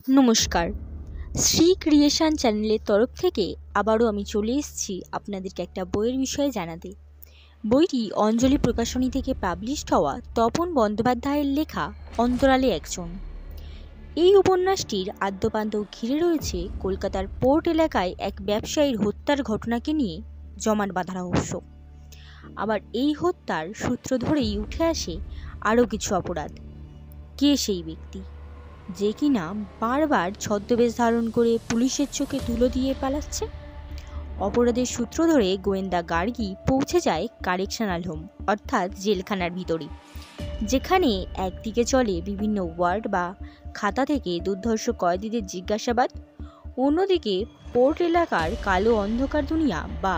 নমস্কার। শ্রী ক্রিয়েশন চ্যানেলের তরফ থেকে আবারও আমি চলে এসেছি আপনাদেরকে একটা বইয়ের বিষয়ে জানাতে। বইটি অঞ্জলি প্রকাশনী থেকে পাবলিশড হওয়া তপন বন্দ্যোপাধ্যায়ের লেখা অন্তরালে একজন। এই উপন্যাসটির আদ্যোপান্ত ঘিরে রয়েছে কলকাতার পোর্ট এলাকায় এক ব্যবসায়ীর হত্যার ঘটনাকে নিয়ে জমাট বাঁধা রহস্য। আবার এই হত্যার সূত্র ধরেই উঠে আসে আরও কিছু অপরাধ। কে সেই ব্যক্তি যে কিনা বারবার ছদ্মবেশ ধারণ করে পুলিশের চোখে ধুলো দিয়ে পালাচ্ছে? অপরাধের সূত্র ধরে গোয়েন্দা গার্গী পৌঁছে যায় কারেকশনাল হোম অর্থাৎ জেলখানার ভিতরে, যেখানে একদিকে চলে বিভিন্ন ওয়ার্ড বা খাতা থেকে দুর্ধর্ষ কয়েদিদের জিজ্ঞাসাবাদ, অন্যদিকে পোর্ট এলাকার কালো অন্ধকার দুনিয়া বা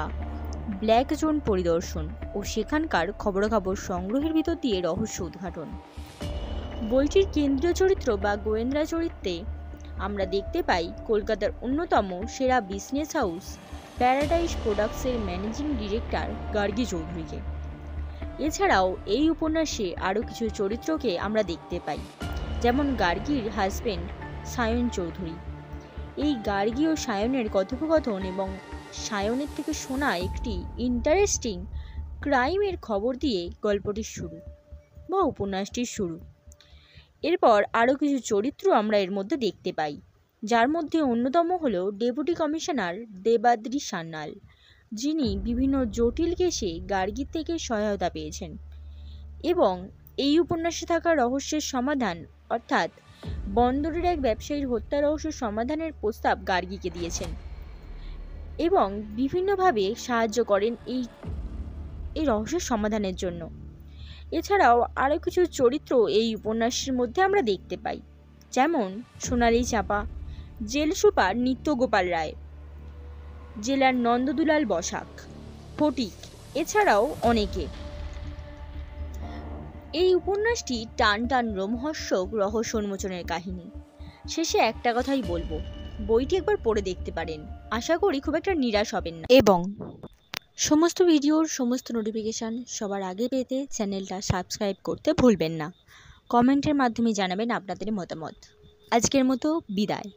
ব্ল্যাক জোন পরিদর্শন ও সেখানকার খবরাখবর সংগ্রহের ভিতর দিয়ে রহস্য উদ্ঘাটন। বইটির কেন্দ্রীয় চরিত্র বা গোয়েন্দা চরিত্রে আমরা দেখতে পাই কলকাতার অন্যতম সেরা বিজনেস হাউস প্যারাডাইস প্রোডাক্টসের ম্যানেজিং ডিরেক্টর গার্গী চৌধুরীকে। এছাড়াও এই উপন্যাসে আরও কিছু চরিত্রকে আমরা দেখতে পাই, যেমন গার্গীর হাজবেন্ড সায়ন চৌধুরী। এই গার্গী ও সায়নের কথোপকথন এবং সায়নের থেকে শোনা একটি ইন্টারেস্টিং ক্রাইমের খবর দিয়ে গল্পটির শুরু বা উপন্যাসটির শুরু। এরপর আরও কিছু চরিত্র আমরা এর মধ্যে দেখতে পাই, যার মধ্যে অন্যতম হল ডেপুটি কমিশনার দেবাদ্রি সান্যাল, যিনি বিভিন্ন জটিল কেসে গার্গীর থেকে সহায়তা পেয়েছেন এবং এই উপন্যাসে থাকা রহস্যের সমাধান অর্থাৎ বন্দরের এক ব্যবসায়ীর হত্যা রহস্য সমাধানের প্রস্তাব গার্গীকে দিয়েছেন এবং বিভিন্নভাবে সাহায্য করেন এই রহস্যের সমাধানের জন্য। এছাড়াও আরও কিছু চরিত্র এই উপন্যাসের মধ্যে আমরা দেখতে পাই, যেমন সোনালী চাপা, জেল সুপার নিত্যগোপাল রায়, জেলার নন্দদুলাল বসাক, ফটিক, এছাড়াও অনেকে। এই উপন্যাসটি টান টান রোমহর্ষক রহস্য উন্মোচনের কাহিনী। শেষে একটা কথাই বলবো, বইটি একবার পড়ে দেখতে পারেন, আশা করি খুব একটা নিরাশ হবেন না। এবং সমস্ত ভিডিওর সমস্ত নোটিফিকেশান সবার আগে পেতে চ্যানেলটা সাবস্ক্রাইব করতে ভুলবেন না। কমেন্টের মাধ্যমে জানাবেন আপনাদের মতামত। আজকের মতো বিদায়।